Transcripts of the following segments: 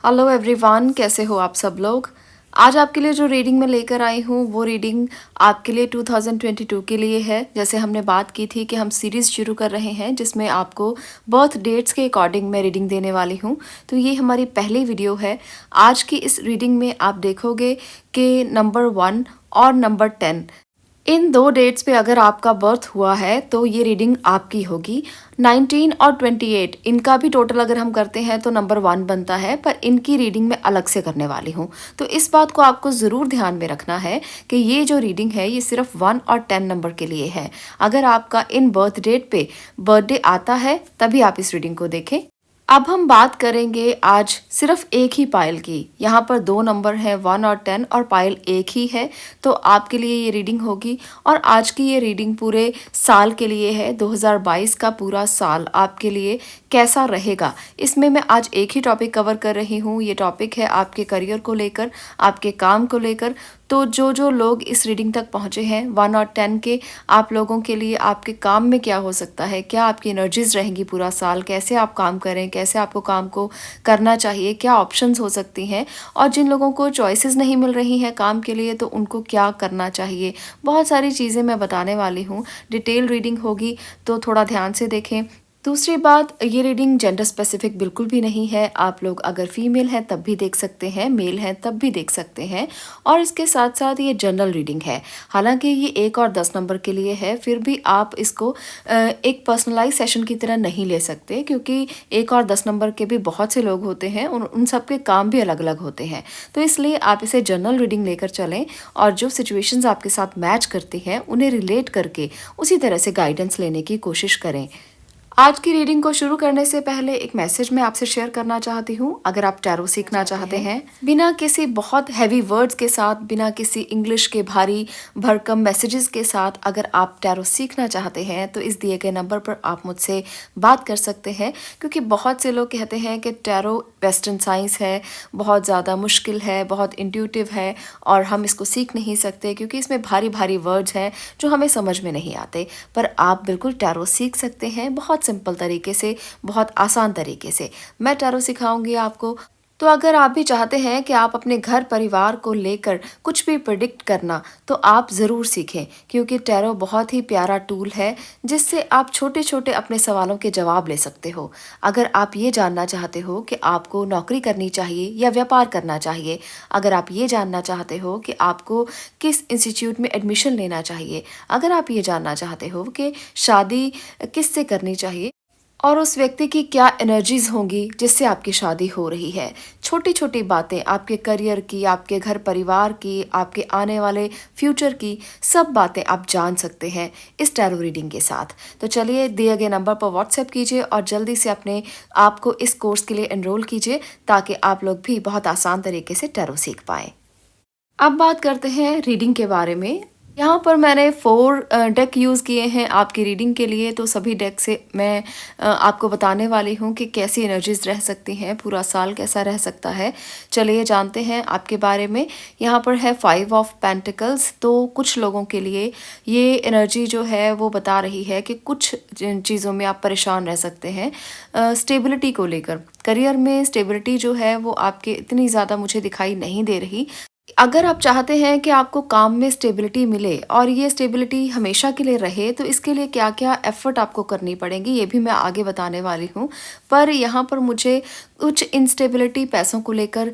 Hello everyone, कैसे हो आप सब लोग। आज आपके लिए जो रीडिंग मैं लेकर आई हूँ वो रीडिंग आपके लिए 2022 के लिए है। जैसे हमने बात की थी कि हम सीरीज़ शुरू कर रहे हैं जिसमें आपको बर्थ डेट्स के अकॉर्डिंग मैं रीडिंग देने वाली हूँ। तो ये हमारी पहली वीडियो है। आज की इस रीडिंग में आप देखोगे कि नंबर 1 और नंबर 10 इन दो डेट्स पे अगर आपका बर्थ हुआ है तो ये रीडिंग आपकी होगी। 19 और 28 इनका भी टोटल अगर हम करते हैं तो नंबर 1 बनता है, पर इनकी रीडिंग मैं अलग से करने वाली हूँ। तो इस बात को आपको ज़रूर ध्यान में रखना है कि ये जो रीडिंग है ये सिर्फ 1 और 10 नंबर के लिए है। अगर आपका इन बर्थ डेट पे बर्थडे आता है तभी आप इस रीडिंग को देखें। अब हम बात करेंगे आज सिर्फ एक ही पायल की। यहाँ पर दो नंबर हैं 1 और 10 और पायल एक ही है, तो आपके लिए ये रीडिंग होगी। और आज की ये रीडिंग पूरे साल के लिए है। 2022 का पूरा साल आपके लिए कैसा रहेगा, इसमें मैं आज एक ही टॉपिक कवर कर रही हूँ। ये टॉपिक है आपके करियर को लेकर, आपके काम को लेकर। तो जो जो लोग इस रीडिंग तक पहुँचे हैं 1 और 10 के, आप लोगों के लिए आपके काम में क्या हो सकता है, क्या आपकी एनर्जीज रहेंगी पूरा साल, कैसे आप काम करें, कैसे आपको काम को करना चाहिए, क्या ऑप्शंस हो सकती हैं, और जिन लोगों को चॉइसेस नहीं मिल रही हैं काम के लिए तो उनको क्या करना चाहिए। बहुत सारी चीज़ें मैं बताने वाली हूँ। डिटेल रीडिंग होगी तो थोड़ा ध्यान से देखें। दूसरी बात, ये रीडिंग जेंडर स्पेसिफिक बिल्कुल भी नहीं है। आप लोग अगर फीमेल हैं तब भी देख सकते हैं, मेल हैं तब भी देख सकते हैं। और इसके साथ साथ ये जनरल रीडिंग है। हालांकि ये 1 और 10 नंबर के लिए है, फिर भी आप इसको एक पर्सनलाइज सेशन की तरह नहीं ले सकते, क्योंकि 1 और 10 नंबर के भी बहुत से लोग होते हैं, उन सब के काम भी अलग अलग होते हैं। तो इसलिए आप इसे जनरल रीडिंग लेकर चलें और जो सिचुएशंस आपके साथ मैच करती हैं उन्हें रिलेट करके उसी तरह से गाइडेंस लेने की कोशिश करें। आज की रीडिंग को शुरू करने से पहले एक मैसेज मैं आपसे शेयर करना चाहती हूँ। अगर आप टैरो सीखना चाहते हैं बिना किसी बहुत हैवी वर्ड्स के साथ, बिना किसी इंग्लिश के भारी भरकम मैसेजेस के साथ, अगर आप टैरो सीखना चाहते हैं तो इस दिए गए नंबर पर आप मुझसे बात कर सकते हैं। क्योंकि बहुत से लोग कहते हैं कि टैरो वेस्टर्न साइंस है, बहुत ज़्यादा मुश्किल है, बहुत इंट्यूटिव है और हम इसको सीख नहीं सकते क्योंकि इसमें भारी भारी वर्ड्स हैं जो हमें समझ में नहीं आते। पर आप बिल्कुल टैरो सीख सकते हैं बहुत सिंपल तरीके से, बहुत आसान तरीके से। मैं टैरो सिखाऊंगी आपको। तो अगर आप भी चाहते हैं कि आप अपने घर परिवार को लेकर कुछ भी प्रिडिक्ट करना, तो आप ज़रूर सीखें, क्योंकि टैरो बहुत ही प्यारा टूल है जिससे आप छोटे छोटे अपने सवालों के जवाब ले सकते हो। अगर आप ये जानना चाहते हो कि आपको नौकरी करनी चाहिए या व्यापार करना चाहिए, अगर आप ये जानना चाहते हो कि आपको किस इंस्टीट्यूट में एडमिशन लेना चाहिए, अगर आप ये जानना चाहते हो कि शादी किससे करनी चाहिए और उस व्यक्ति की क्या एनर्जीज होंगी जिससे आपकी शादी हो रही है, छोटी छोटी बातें आपके करियर की, आपके घर परिवार की, आपके आने वाले फ्यूचर की, सब बातें आप जान सकते हैं इस टैरो रीडिंग के साथ। तो चलिए, दिए गए नंबर पर व्हाट्सएप कीजिए और जल्दी से अपने आप को इस कोर्स के लिए एनरोल कीजिए ताकि आप लोग भी बहुत आसान तरीके से टैरो सीख पाएँ। अब बात करते हैं रीडिंग के बारे में। यहाँ पर मैंने 4 डेक यूज़ किए हैं आपकी रीडिंग के लिए। तो सभी डेक से मैं आपको बताने वाली हूँ कि कैसी एनर्जीज रह सकती हैं, पूरा साल कैसा रह सकता है। चलिए जानते हैं आपके बारे में। यहाँ पर है 5 ऑफ पेंटिकल्स। तो कुछ लोगों के लिए ये एनर्जी जो है वो बता रही है कि कुछ चीज़ों में आप परेशान रह सकते हैं। स्टेबिलिटी को लेकर, करियर में स्टेबिलिटी जो है वो आपके इतनी ज़्यादा मुझे दिखाई नहीं दे रही। अगर आप चाहते हैं कि आपको काम में स्टेबिलिटी मिले और ये स्टेबिलिटी हमेशा के लिए रहे, तो इसके लिए क्या क्या एफर्ट आपको करनी पड़ेंगी ये भी मैं आगे बताने वाली हूँ। पर यहाँ पर मुझे कुछ इंस्टेबिलिटी पैसों को लेकर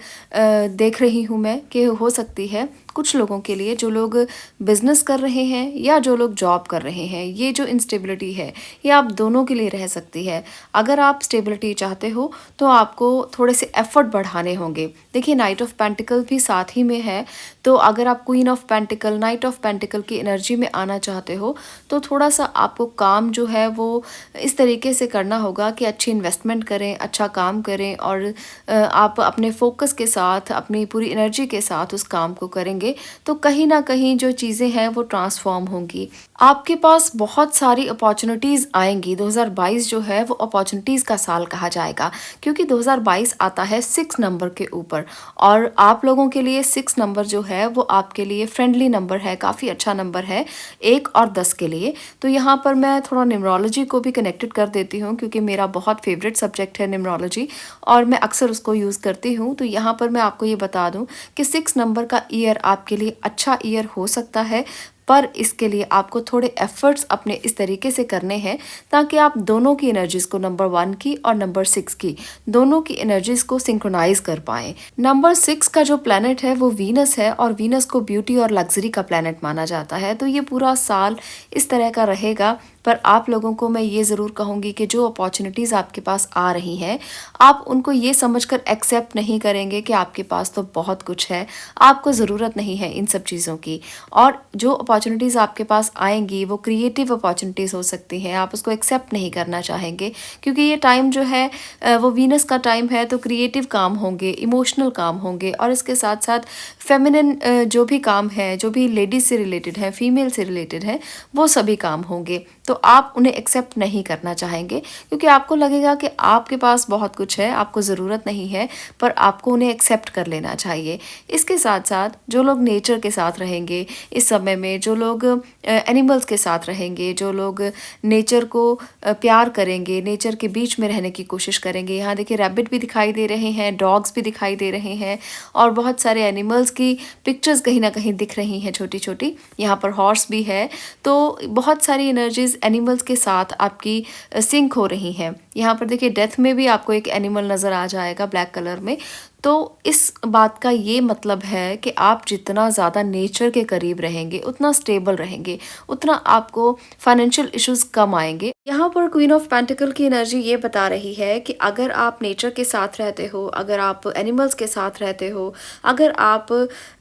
देख रही हूँ मैं कि हो सकती है कुछ लोगों के लिए, जो लोग बिजनेस कर रहे हैं या जो लोग जॉब कर रहे हैं। ये जो इंस्टेबिलिटी है ये आप दोनों के लिए रह सकती है। अगर आप स्टेबिलिटी चाहते हो तो आपको थोड़े से एफर्ट बढ़ाने होंगे। देखिए, नाइट ऑफ पेंटिकल भी साथ ही में है। तो अगर आप queen of pentacle, night of pentacle की एनर्जी में आना चाहते हो तो थोड़ा सा आपको काम जो है वो इस तरीके से करना होगा कि अच्छी इन्वेस्टमेंट करें, अच्छा काम करें और आप अपने फोकस के साथ, अपनी पूरी एनर्जी के साथ उस काम को करेंगे तो कहीं ना कहीं जो चीज़ें हैं वो ट्रांसफॉर्म होंगी। आपके पास बहुत सारी अपॉर्चुनिटीज़ आएँगी। 2022 जो है वो अपॉर्चुनिटीज़ का साल कहा जाएगा, क्योंकि 2022 आता है 6 नंबर के ऊपर और आप लोगों के लिए 6 नंबर जो है वो आपके लिए फ्रेंडली नंबर है, काफ़ी अच्छा नंबर है 1 और 10 के लिए। तो यहाँ पर मैं थोड़ा न्यूमरोलॉजी को भी कनेक्टेड कर देती हूँ, क्योंकि मेरा बहुत फ़ेवरेट सब्जेक्ट है न्यूमरोलॉजी और मैं अक्सर उसको यूज़ करती हूँ। तो यहाँ पर मैं आपको ये बता दूँ कि 6 नंबर का ईयर आपके लिए अच्छा ईयर हो सकता है, पर इसके लिए आपको थोड़े एफर्ट्स अपने इस तरीके से करने हैं ताकि आप दोनों की एनर्जीज़ को, नंबर 1 की और नंबर 6 की, दोनों की एनर्जीज़ को सिंक्रोनाइज़ कर पाएँ। नंबर 6 का जो प्लैनेट है वो वीनस है और वीनस को ब्यूटी और लग्ज़री का प्लैनेट माना जाता है। तो ये पूरा साल इस तरह का रहेगा, पर आप लोगों को मैं ये ज़रूर कहूँगी कि जो अपॉर्चुनिटीज़ आपके पास आ रही हैं, आप उनको ये समझकर एक्सेप्ट नहीं करेंगे कि आपके पास तो बहुत कुछ है, आपको ज़रूरत नहीं है इन सब चीज़ों की। और जो अपॉर्चुनिटीज़ आपके पास आएँगी वो क्रिएटिव अपॉर्चुनिटीज़ हो सकती हैं, आप उसको एक्सेप्ट नहीं करना चाहेंगे, क्योंकि ये टाइम जो है वो वीनस का टाइम है, तो क्रिएटिव काम होंगे, इमोशनल काम होंगे और इसके साथ-साथ फेमिनिन जो भी काम है, जो भी लेडीज़ से रिलेटेड है, फीमेल से रिलेटेड है, वो सभी काम होंगे। तो आप उन्हें एक्सेप्ट नहीं करना चाहेंगे, क्योंकि आपको लगेगा कि आपके पास बहुत कुछ है, आपको ज़रूरत नहीं है, पर आपको उन्हें एक्सेप्ट कर लेना चाहिए। इसके साथ-साथ जो लोग नेचर के साथ रहेंगे इस समय में, जो लोग एनिमल्स के साथ रहेंगे, जो लोग नेचर को प्यार करेंगे, नेचर के बीच में रहने की कोशिश करेंगे। यहाँ देखिए रैबिट भी दिखाई दे रहे हैं, डॉग्स भी दिखाई दे रहे हैं और बहुत सारे एनिमल्स की पिक्चर्स कहीं न कहीं दिख रही हैं छोटी-छोटी। यहाँ पर हॉर्स भी है, तो बहुत सारी एनर्जीज़ एनिमल्स के साथ आपकी सिंक हो रही हैं। यहाँ पर देखिए डेथ में भी आपको एक एनिमल नज़र आ जाएगा ब्लैक कलर में। तो इस बात का ये मतलब है कि आप जितना ज़्यादा नेचर के करीब रहेंगे, उतना स्टेबल रहेंगे, उतना आपको फाइनेंशियल इश्यूज़ कम आएँगे। यहाँ पर क्वीन ऑफ पेंटिकल की एनर्जी ये बता रही है कि अगर आप नेचर के साथ रहते हो, अगर आप एनिमल्स के साथ रहते हो, अगर आप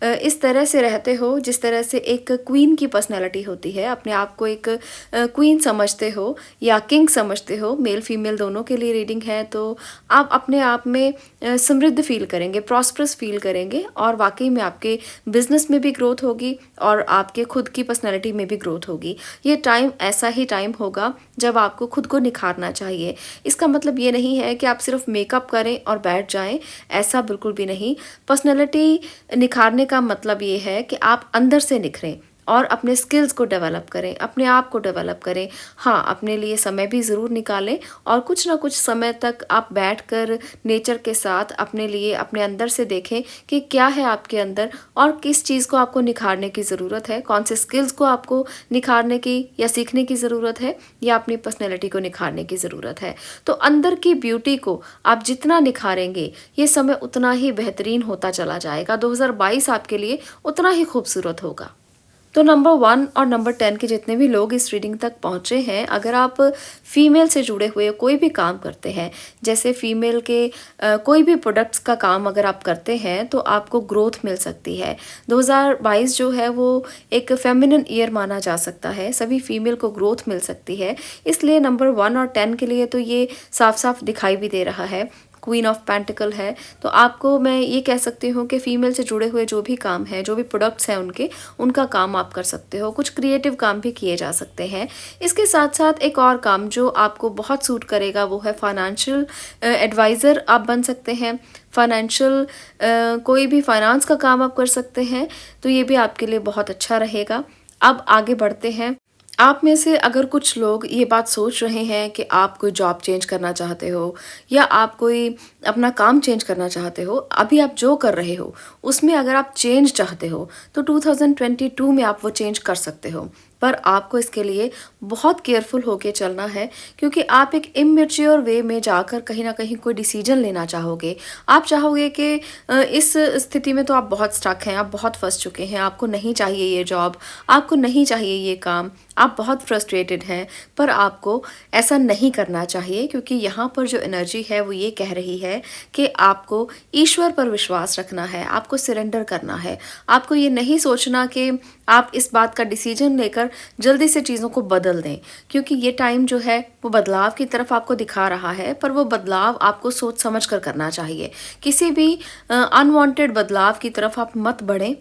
इस तरह से रहते हो जिस तरह से एक क्वीन की पर्सनैलिटी होती है, अपने आप को एक क्वीन समझते हो या किंग समझते हो, मेल फीमेल दोनों के लिए रीडिंग है, तो आप अपने आप में समृद्ध फील करेंगे, प्रॉस्परस फील करेंगे और वाकई में आपके बिजनेस में भी ग्रोथ होगी और आपके खुद की पर्सनैलिटी में भी ग्रोथ होगी। ये टाइम ऐसा ही टाइम होगा जब आपको खुद को निखारना चाहिए। इसका मतलब ये नहीं है कि आप सिर्फ मेकअप करें और बैठ जाएं, ऐसा बिल्कुल भी नहीं। पर्सनैलिटी निखारने का मतलब ये है कि आप अंदर से निखरें और अपने स्किल्स को डेवलप करें, अपने आप को डेवलप करें। हाँ, अपने लिए समय भी ज़रूर निकालें और कुछ ना कुछ समय तक आप बैठकर नेचर के साथ अपने लिए, अपने अंदर से देखें कि क्या है आपके अंदर और किस चीज़ को आपको निखारने की ज़रूरत है, कौन से स्किल्स को आपको निखारने की या सीखने की ज़रूरत है या अपनी पर्सनैलिटी को निखारने की ज़रूरत है। तो अंदर की ब्यूटी को आप जितना निखारेंगे, ये समय उतना ही बेहतरीन होता चला जाएगा। 2022 आपके लिए उतना ही खूबसूरत होगा। तो नंबर 1 और नंबर 10 के जितने भी लोग इस रीडिंग तक पहुँचे हैं, अगर आप फीमेल से जुड़े हुए कोई भी काम करते हैं, जैसे फीमेल के कोई भी प्रोडक्ट्स का काम अगर आप करते हैं, तो आपको ग्रोथ मिल सकती है। 2022 जो है वो एक फेमिनिन ईयर माना जा सकता है, सभी फीमेल को ग्रोथ मिल सकती है। इसलिए नंबर 1 और 10 के लिए तो ये साफ साफ दिखाई भी दे रहा है। क्वीन ऑफ पेंटिकल है, तो आपको मैं ये कह सकती हूँ कि फीमेल से जुड़े हुए जो भी काम है, जो भी प्रोडक्ट्स हैं उनका काम आप कर सकते हो। कुछ क्रिएटिव काम भी किए जा सकते हैं। इसके साथ साथ एक और काम जो आपको बहुत सूट करेगा वो है फाइनेंशियल एडवाइज़र आप बन सकते हैं। फाइनेंशियल कोई भी फाइनेंस का काम आप कर सकते हैं, तो ये भी आपके लिए बहुत अच्छा रहेगा। अब आगे बढ़ते हैं। आप में से अगर कुछ लोग ये बात सोच रहे हैं कि आप कोई जॉब चेंज करना चाहते हो या आप कोई अपना काम चेंज करना चाहते हो, अभी आप जो कर रहे हो उसमें अगर आप चेंज चाहते हो तो 2022 में आप वो चेंज कर सकते हो, पर आपको इसके लिए बहुत केयरफुल होके चलना है, क्योंकि आप एक इमेच्योर वे में जाकर कहीं ना कहीं कोई डिसीजन लेना चाहोगे। आप चाहोगे कि इस स्थिति में तो आप बहुत स्टक हैं, आप बहुत फंस चुके हैं, आपको नहीं चाहिए ये जॉब, आपको नहीं चाहिए ये काम, आप बहुत फ्रस्ट्रेटेड हैं, पर आपको ऐसा नहीं करना चाहिए, क्योंकि यहाँ पर जो एनर्जी है वो ये कह रही है कि आपको ईश्वर पर विश्वास रखना है, आपको सरेंडर करना है। आपको ये नहीं सोचना कि आप इस बात का डिसीजन लेकर जल्दी से चीज़ों को बदल दें, क्योंकि ये टाइम जो है वो बदलाव की तरफ आपको दिखा रहा है, पर वो बदलाव आपको सोच समझ कर करना चाहिए। किसी भी अनवांटेड बदलाव की तरफ आप मत बढ़ें।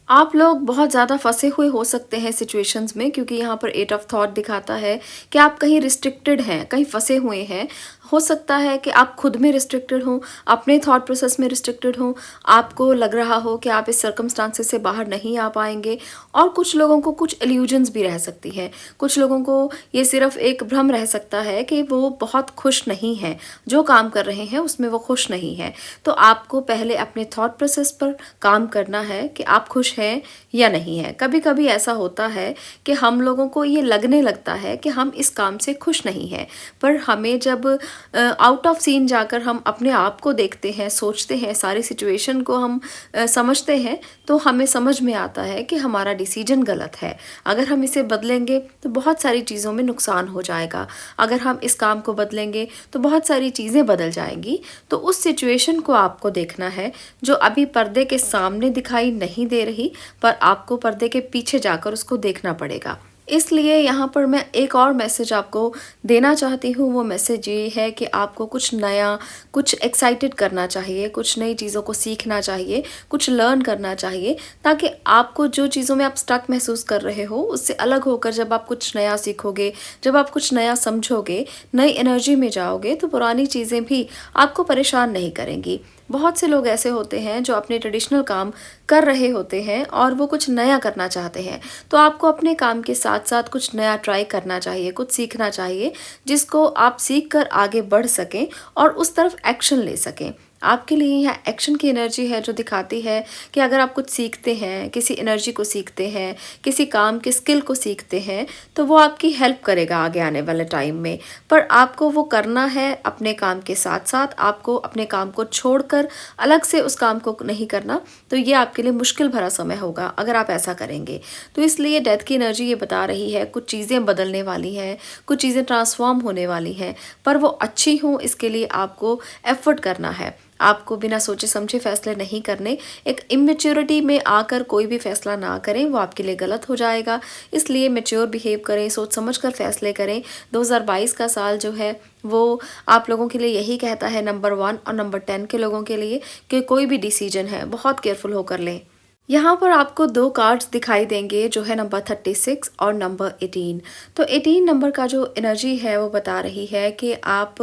आप लोग बहुत ज़्यादा फँसे हुए हो सकते हैं सिचुएशंस में, क्योंकि यहाँ पर 8 ऑफ थॉट दिखाता है कि आप कहीं रिस्ट्रिक्टेड हैं, कहीं फँसे हुए हैं। हो सकता है कि आप खुद में रिस्ट्रिक्टेड हों, अपने थॉट प्रोसेस में रिस्ट्रिक्टेड हों, आपको लग रहा हो कि आप इस सर्कमस्टांसेस से बाहर नहीं आ पाएँगे, और कुछ लोगों को कुछ इल्यूजन्स भी रह सकती हैं। कुछ लोगों को ये सिर्फ़ एक भ्रम रह सकता है कि वो बहुत खुश नहीं हैं, जो काम कर रहे हैं उसमें वो खुश नहीं हैं। तो आपको पहले अपने थॉट प्रोसेस पर काम करना है कि आप खुश हैं या नहीं हैं। कभी-कभी ऐसा होता है कि हम लोगों को ये लगने लगता है कि हम इस काम से खुश नहीं हैं, पर हमें जब आउट ऑफ सीन जाकर हम अपने आप को देखते हैं, सोचते हैं, सारी सिचुएशन को हम समझते हैं, तो हमें समझ में आता है कि हमारा डिसीजन गलत है। अगर हम इसे बदलेंगे तो बहुत सारी चीज़ों में नुकसान हो जाएगा। अगर हम इस काम को बदलेंगे तो बहुत सारी चीज़ें बदल जाएंगी। तो उस सिचुएशन को आपको देखना है जो अभी पर्दे के सामने दिखाई नहीं दे रही, पर आपको पर्दे के पीछे जाकर उसको देखना पड़ेगा। इसलिए यहाँ पर मैं एक और मैसेज आपको देना चाहती हूँ। वो मैसेज ये है कि आपको कुछ नया, कुछ एक्साइटेड करना चाहिए, कुछ नई चीज़ों को सीखना चाहिए, कुछ लर्न करना चाहिए, ताकि आपको जो चीज़ों में आप स्टक महसूस कर रहे हो उससे अलग होकर जब आप कुछ नया सीखोगे, जब आप कुछ नया समझोगे, नई एनर्जी में जाओगे, तो पुरानी चीज़ें भी आपको परेशान नहीं करेंगी। बहुत से लोग ऐसे होते हैं जो अपने ट्रेडिशनल काम कर रहे होते हैं और वो कुछ नया करना चाहते हैं। तो आपको अपने काम के साथ-साथ कुछ नया ट्राई करना चाहिए, कुछ सीखना चाहिए, जिसको आप सीख कर आगे बढ़ सकें और उस तरफ एक्शन ले सकें। आपके लिए यहाँ एक्शन की एनर्जी है जो दिखाती है कि अगर आप कुछ सीखते हैं, किसी एनर्जी को सीखते हैं, किसी काम के स्किल को सीखते हैं, तो वो आपकी हेल्प करेगा आगे आने वाले टाइम में। पर आपको वो करना है अपने काम के साथ-साथ, आपको अपने काम को छोड़कर अलग से उस काम को नहीं करना। तो ये आपके लिए मुश्किल भरा समय होगा अगर आप ऐसा करेंगे। तो इसलिए डेथ की एनर्जी ये बता रही है कुछ चीज़ें बदलने वाली हैं, कुछ चीज़ें ट्रांसफॉर्म होने वाली हैं, पर वो अच्छी हों इसके लिए आपको एफ़र्ट करना है। आपको बिना सोचे समझे फैसले नहीं करने। एक इमेच्योरिटी में आकर कोई भी फैसला ना करें, वो आपके लिए गलत हो जाएगा। इसलिए मैच्योर बिहेव करें, सोच समझ कर फैसले करें। 2022 का साल जो है वो आप लोगों के लिए यही कहता है, नंबर 1 और नंबर 10 के लोगों के लिए, कि कोई भी डिसीजन है बहुत केयरफुल होकर लें। यहाँ पर आपको 2 कार्ड्स दिखाई देंगे जो है नंबर 36 और नंबर 18। तो 18 नंबर का जो एनर्जी है वो बता रही है कि आप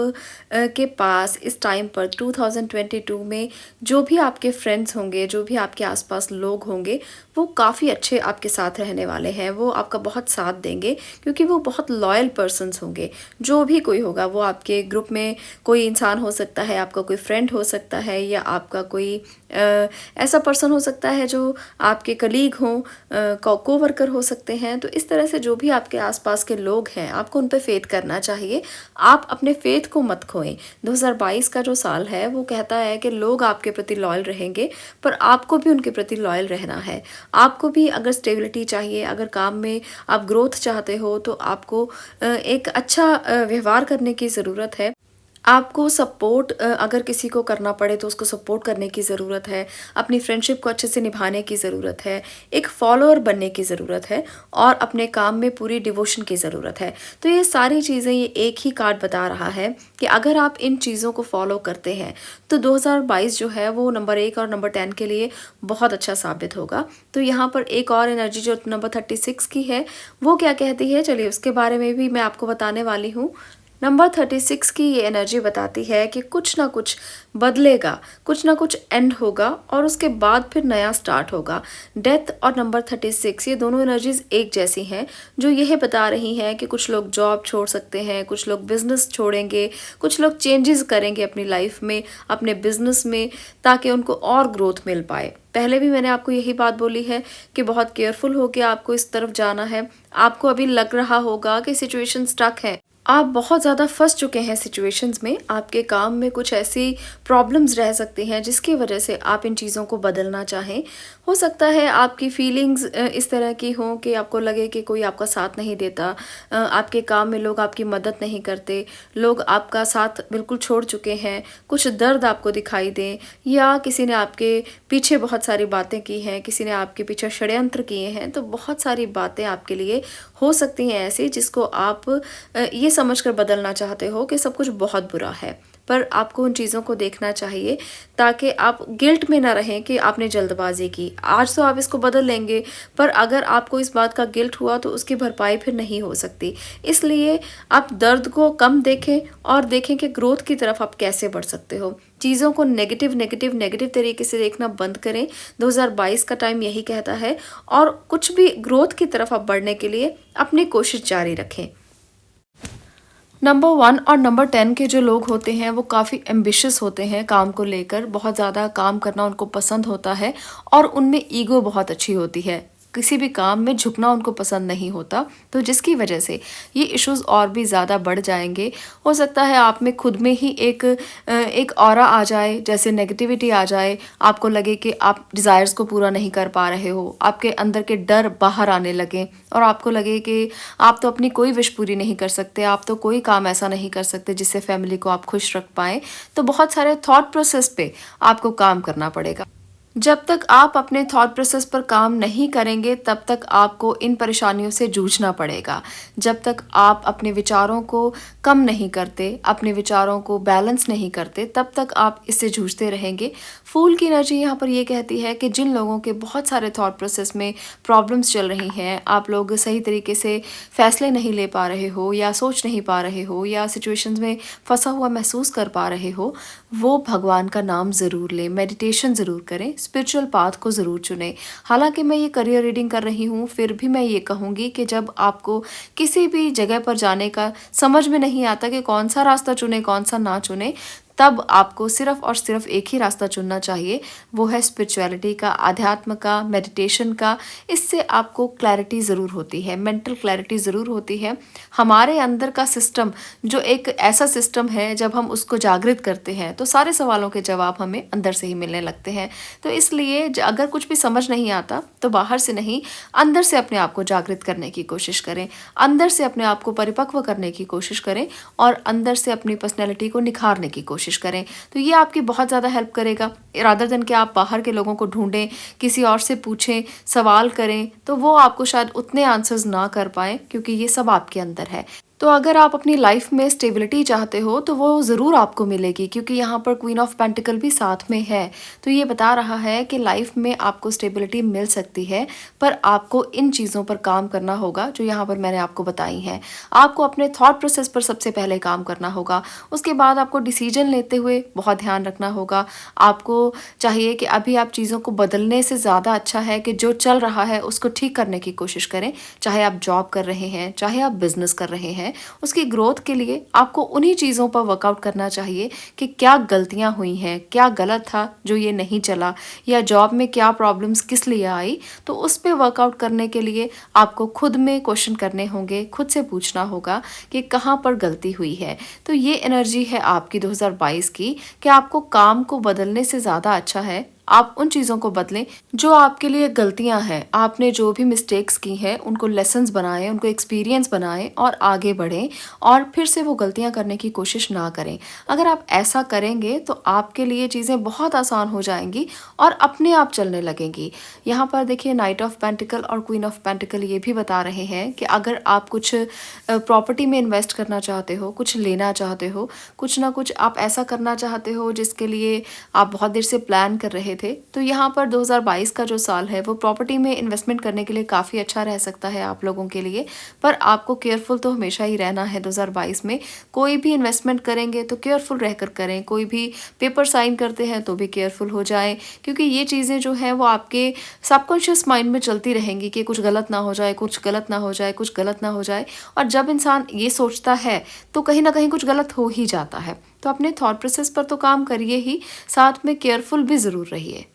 के पास इस टाइम पर 2022 में जो भी आपके फ्रेंड्स होंगे, जो भी आपके आसपास लोग होंगे, वो काफ़ी अच्छे आपके साथ रहने वाले हैं। वो आपका बहुत साथ देंगे क्योंकि वो बहुत लॉयल पर्सन्स होंगे। जो भी कोई होगा, वो आपके ग्रुप में कोई इंसान हो सकता है, आपका कोई फ्रेंड हो सकता है, या आपका कोई ऐसा पर्सन हो सकता है जो आपके कलीग हों, कोवर्कर हो सकते हैं। तो इस तरह से जो भी आपके आसपास के लोग हैं, आपको उन पे फेथ करना चाहिए। आप अपने फेथ को मत खोएं। 2022 का जो साल है वो कहता है कि लोग आपके प्रति लॉयल रहेंगे, पर आपको भी उनके प्रति लॉयल रहना है। आपको भी अगर स्टेबिलिटी चाहिए, अगर काम में आप ग्रोथ चाहते हो, तो आपको एक अच्छा व्यवहार करने की ज़रूरत है। आपको सपोर्ट अगर किसी को करना पड़े तो उसको सपोर्ट करने की ज़रूरत है। अपनी फ्रेंडशिप को अच्छे से निभाने की ज़रूरत है। एक फॉलोअर बनने की ज़रूरत है और अपने काम में पूरी डिवोशन की ज़रूरत है। तो ये सारी चीज़ें, ये एक ही कार्ड बता रहा है कि अगर आप इन चीज़ों को फॉलो करते हैं तो 2022 जो है वो नंबर 1 और नंबर 10 के लिए बहुत अच्छा साबित होगा। तो यहाँ पर एक और एनर्जी जो नंबर 36 की है वो क्या कहती है, चलिए उसके बारे में भी मैं आपको बताने वाली हूँ। नंबर 36 की ये एनर्जी बताती है कि कुछ ना कुछ बदलेगा, कुछ ना कुछ एंड होगा और उसके बाद फिर नया स्टार्ट होगा। डेथ और नंबर 36 ये दोनों एनर्जीज एक जैसी हैं, जो यह बता रही हैं कि कुछ लोग जॉब छोड़ सकते हैं, कुछ लोग बिजनेस छोड़ेंगे, कुछ लोग चेंजेस करेंगे अपनी लाइफ में, अपने बिजनेस में, ताकि उनको और ग्रोथ मिल पाए। पहले भी मैंने आपको यही बात बोली है कि बहुत केयरफुल होकर आपको इस तरफ जाना है। आपको अभी लग रहा होगा कि सिचुएशन स्टक है, आप बहुत ज़्यादा फंस चुके हैं सिचुएशंस में, आपके काम में कुछ ऐसी प्रॉब्लम्स रह सकती हैं जिसकी वजह से आप इन चीज़ों को बदलना चाहें। हो सकता है आपकी फीलिंग्स इस तरह की हों कि आपको लगे कि कोई आपका साथ नहीं देता, आपके काम में लोग आपकी मदद नहीं करते, लोग आपका साथ बिल्कुल छोड़ चुके हैं, कुछ दर्द आपको दिखाई दें, या किसी ने आपके पीछे बहुत सारी बातें की हैं, किसी ने आपके पीछे षड्यंत्र किए हैं। तो बहुत सारी बातें आपके लिए हो सकती हैं ऐसी जिसको आप ये समझकर बदलना चाहते हो कि सब कुछ बहुत बुरा है। पर आपको उन चीज़ों को देखना चाहिए ताकि आप गिल्ट में ना रहें कि आपने जल्दबाजी की। आज तो आप इसको बदल लेंगे, पर अगर आपको इस बात का गिल्ट हुआ तो उसकी भरपाई फिर नहीं हो सकती। इसलिए आप दर्द को कम देखें और देखें कि ग्रोथ की तरफ आप कैसे बढ़ सकते हो। चीज़ों को नेगेटिव तरीके से देखना बंद करें। 2022 का टाइम यही कहता है, और कुछ भी ग्रोथ की तरफ आप बढ़ने के लिए अपनी कोशिश जारी रखें। नंबर 1 और नंबर 10 के जो लोग होते हैं वो काफ़ी एम्बिशियस होते हैं काम को लेकर, बहुत ज़्यादा काम करना उनको पसंद होता है और उनमें ईगो बहुत अच्छी होती है। किसी भी काम में झुकना उनको पसंद नहीं होता, तो जिसकी वजह से ये इश्यूज़ और भी ज़्यादा बढ़ जाएंगे। हो सकता है आप में खुद में ही एक ऑरा आ जाए, जैसे नेगेटिविटी आ जाए, आपको लगे कि आप डिज़ायर्स को पूरा नहीं कर पा रहे हो, आपके अंदर के डर बाहर आने लगें और आपको लगे कि आप तो अपनी कोई विश पूरी नहीं कर सकते, आप तो कोई काम ऐसा नहीं कर सकते जिससे फैमिली को आप खुश रख पाएँ। तो बहुत सारे थॉट प्रोसेस पे आपको काम करना पड़ेगा। जब तक आप अपने थॉट प्रोसेस पर काम नहीं करेंगे तब तक आपको इन परेशानियों से जूझना पड़ेगा। जब तक आप अपने विचारों को कम नहीं करते, अपने विचारों को बैलेंस नहीं करते, तब तक आप इससे जूझते रहेंगे। फूल की एनर्जी यहाँ पर ये कहती है कि जिन लोगों के बहुत सारे थॉट प्रोसेस में प्रॉब्लम्स चल रही हैं, आप लोग सही तरीके से फैसले नहीं ले पा रहे हो या सोच नहीं पा रहे हो या सिचुएशंस में फंसा हुआ महसूस कर पा रहे हो, वो भगवान का नाम ज़रूर लें, मेडिटेशन ज़रूर करें, स्पिरिचुअल पाथ को ज़रूर चुनें। हालांकि मैं ये करियर रीडिंग कर रही हूँ, फिर भी मैं ये कहूँगी कि जब आपको किसी भी जगह पर जाने का समझ में नहीं आता कि कौन सा रास्ता चुने कौन सा ना चुने, तब आपको सिर्फ और सिर्फ एक ही रास्ता चुनना चाहिए, वो है स्पिरिचुअलिटी का, आध्यात्म का, मेडिटेशन का। इससे आपको क्लैरिटी ज़रूर होती है, मेंटल क्लैरिटी ज़रूर होती है। हमारे अंदर का सिस्टम जो एक ऐसा सिस्टम है, जब हम उसको जागृत करते हैं तो सारे सवालों के जवाब हमें अंदर से ही मिलने लगते हैं। तो इसलिए अगर कुछ भी समझ नहीं आता तो बाहर से नहीं, अंदर से अपने आप को जागृत करने की कोशिश करें, अंदर से अपने आप को परिपक्व करने की कोशिश करें और अंदर से अपनी पर्सनैलिटी को निखारने की कोशिश करें। तो ये आपकी बहुत ज़्यादा हेल्प करेगा, रादर देन कि आप बाहर के लोगों को ढूंढें, किसी और से पूछें, सवाल करें, तो वो आपको शायद उतने आंसर्स ना कर पाएँ, क्योंकि ये सब आपके अंदर है। तो अगर आप अपनी लाइफ में स्टेबिलिटी चाहते हो तो वो ज़रूर आपको मिलेगी, क्योंकि यहाँ पर क्वीन ऑफ पेंटिकल भी साथ में है। तो ये बता रहा है कि लाइफ में आपको स्टेबिलिटी मिल सकती है, पर आपको इन चीज़ों पर काम करना होगा जो यहाँ पर मैंने आपको बताई हैं। आपको अपने थॉट प्रोसेस पर सबसे पहले काम करना होगा, उसके बाद आपको डिसीजन लेते हुए बहुत ध्यान रखना होगा। आपको चाहिए कि अभी आप चीज़ों को बदलने से ज़्यादा अच्छा है कि जो चल रहा है उसको ठीक करने की कोशिश करें। चाहे आप जॉब कर रहे हैं, चाहे आप बिजनेस कर रहे हैं, उसकी ग्रोथ के लिए आपको उन्हीं चीज़ों पर वर्कआउट करना चाहिए कि क्या गलतियां हुई हैं, क्या गलत था जो ये नहीं चला, या जॉब में क्या प्रॉब्लम्स किस लिए आई। तो उस पर वर्कआउट करने के लिए आपको खुद में क्वेश्चन करने होंगे, खुद से पूछना होगा कि कहाँ पर गलती हुई है। तो ये एनर्जी है आपकी 2022 की कि आपको काम को बदलने से ज़्यादा अच्छा है आप उन चीज़ों को बदलें जो आपके लिए गलतियां हैं। आपने जो भी मिस्टेक्स की हैं उनको लेसन्स बनाएं, उनको एक्सपीरियंस बनाएं और आगे बढ़ें, और फिर से वो गलतियां करने की कोशिश ना करें। अगर आप ऐसा करेंगे तो आपके लिए चीज़ें बहुत आसान हो जाएंगी और अपने आप चलने लगेंगी। यहाँ पर देखिए, नाइट ऑफ पेंटिकल और क्वीन ऑफ पेंटिकल ये भी बता रहे हैं कि अगर आप कुछ प्रॉपर्टी में इन्वेस्ट करना चाहते हो, कुछ लेना चाहते हो, कुछ ना कुछ आप ऐसा करना चाहते हो जिसके लिए आप बहुत देर से प्लान कर रहे थे, तो यहाँ पर 2022 का जो साल है वो प्रॉपर्टी में इन्वेस्टमेंट करने के लिए काफ़ी अच्छा रह सकता है आप लोगों के लिए। पर आपको केयरफुल तो हमेशा ही रहना है। 2022 में कोई भी इन्वेस्टमेंट करेंगे तो केयरफुल रहकर करें, कोई भी पेपर साइन करते हैं तो भी केयरफुल हो जाएं, क्योंकि ये चीज़ें जो हैं वो आपके सबकॉन्शियस माइंड में चलती रहेंगी कि कुछ गलत ना हो जाए, कुछ गलत ना हो जाए, कुछ गलत ना हो जाए। और जब इंसान ये सोचता है तो कहीं ना कहीं कुछ गलत हो ही जाता है। तो अपने थॉट प्रोसेस पर तो काम करिए ही, साथ में केयरफुल भी ज़रूर रहिए।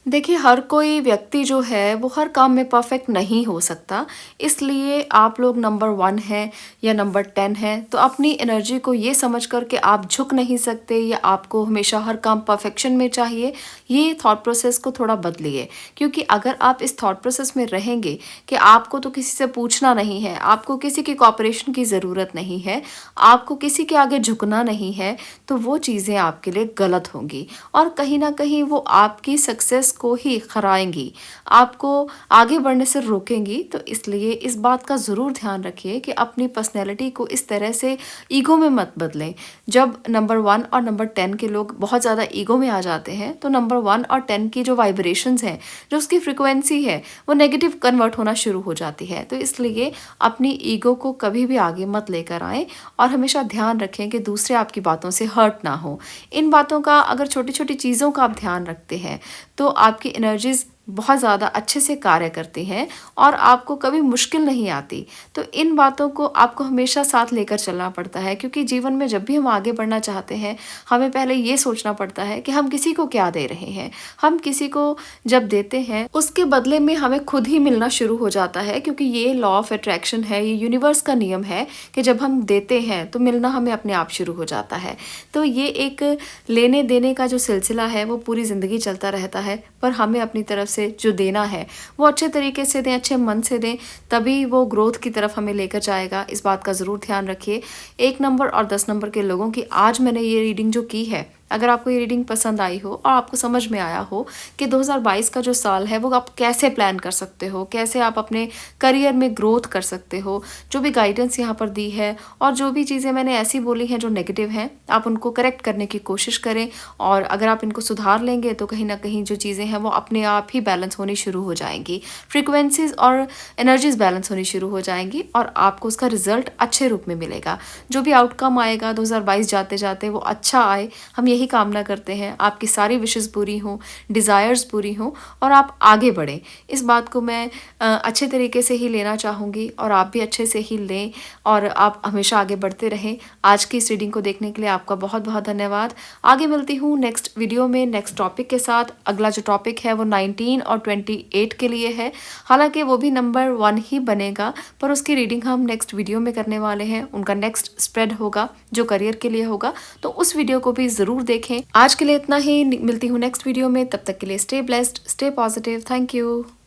देखिए, हर कोई व्यक्ति जो है वो हर काम में परफेक्ट नहीं हो सकता, इसलिए आप लोग नंबर 1 हैं या नंबर 10 हैं तो अपनी एनर्जी को ये समझ कर के आप झुक नहीं सकते या आपको हमेशा हर काम परफेक्शन में चाहिए, ये थॉट प्रोसेस को थोड़ा बदलिए। क्योंकि अगर आप इस थॉट प्रोसेस में रहेंगे कि आपको तो किसी से पूछना नहीं है, आपको किसी की कोऑपरेशन की ज़रूरत नहीं है, आपको किसी के आगे झुकना नहीं है, तो वो चीज़ें आपके लिए गलत होंगी और कहीं ना कहीं वो आपकी सक्सेस को ही खराएंगी, आपको आगे बढ़ने से रोकेंगी। तो इसलिए इस बात का ज़रूर ध्यान रखिए कि अपनी पर्सनैलिटी को इस तरह से ईगो में मत बदलें। जब नंबर 1 और नंबर 10 के लोग बहुत ज़्यादा ईगो में आ जाते हैं तो नंबर 1 और 10 की जो वाइब्रेशंस हैं, जो उसकी फ्रिक्वेंसी है, वो नेगेटिव कन्वर्ट होना शुरू हो जाती है। तो इसलिए अपनी ईगो को कभी भी आगे मत लेकर आएँ और हमेशा ध्यान रखें कि दूसरे आपकी बातों से हर्ट ना हो। इन बातों का, अगर छोटी-छोटी चीज़ों का आप ध्यान रखते हैं तो आपकी एनर्जीज़ बहुत ज़्यादा अच्छे से कार्य करती हैं और आपको कभी मुश्किल नहीं आती। तो इन बातों को आपको हमेशा साथ लेकर चलना पड़ता है, क्योंकि जीवन में जब भी हम आगे बढ़ना चाहते हैं, हमें पहले ये सोचना पड़ता है कि हम किसी को क्या दे रहे हैं। हम किसी को जब देते हैं, उसके बदले में हमें खुद ही मिलना शुरू हो जाता है, क्योंकि ये लॉ ऑफ अट्रैक्शन है, ये यूनिवर्स का नियम है कि जब हम देते हैं तो मिलना हमें अपने आप शुरू हो जाता है। तो ये एक लेने देने का जो सिलसिला है वो पूरी ज़िंदगी चलता रहता है, पर हमें अपनी तरफ से जो देना है वो अच्छे तरीके से दें, अच्छे मन से दें, तभी वो ग्रोथ की तरफ हमें लेकर जाएगा। इस बात का ज़रूर ध्यान रखिए। 1 नंबर और 10 नंबर के लोगों की आज मैंने ये रीडिंग जो की है, अगर आपको ये रीडिंग पसंद आई हो और आपको समझ में आया हो कि 2022 का जो साल है वो आप कैसे प्लान कर सकते हो, कैसे आप अपने करियर में ग्रोथ कर सकते हो, जो भी गाइडेंस यहाँ पर दी है और जो भी चीज़ें मैंने ऐसी बोली हैं जो नेगेटिव हैं, आप उनको करेक्ट करने की कोशिश करें। और अगर आप इनको सुधार लेंगे तो कहीं ना कहीं जो चीज़ें हैं वो अपने आप ही बैलेंस होनी शुरू हो जाएंगी, फ्रिक्वेंसीज और एनर्जीज बैलेंस होनी शुरू हो जाएंगी और आपको उसका रिजल्ट अच्छे रूप में मिलेगा। जो भी आउटकम आएगा 2022 जाते जाते वो अच्छा आए, हम यही कामना करते हैं। आपकी सारी विशेस पूरी हों, डिज़ायर्स पूरी हों और आप आगे बढ़ें। इस बात को मैं अच्छे तरीके से ही लेना चाहूँगी और आप भी अच्छे से ही लें और आप हमेशा आगे बढ़ते रहें। आज की इस रीडिंग को देखने के लिए आपका बहुत बहुत धन्यवाद। आगे मिलती हूँ नेक्स्ट वीडियो में नेक्स्ट टॉपिक के साथ। अगला जो टॉपिक है वो 19 और 28 के लिए है। हालांकि वो भी नंबर 1 ही बनेगा, पर उसकी रीडिंग हम नेक्स्ट वीडियो में करने वाले हैं। उनका नेक्स्ट स्प्रेड होगा जो करियर के लिए होगा, तो उस वीडियो को भी ज़रूर देखें। आज के लिए इतना ही, मिलती हूँ नेक्स्ट वीडियो में। तब तक के लिए stay blessed, stay positive. Thank you.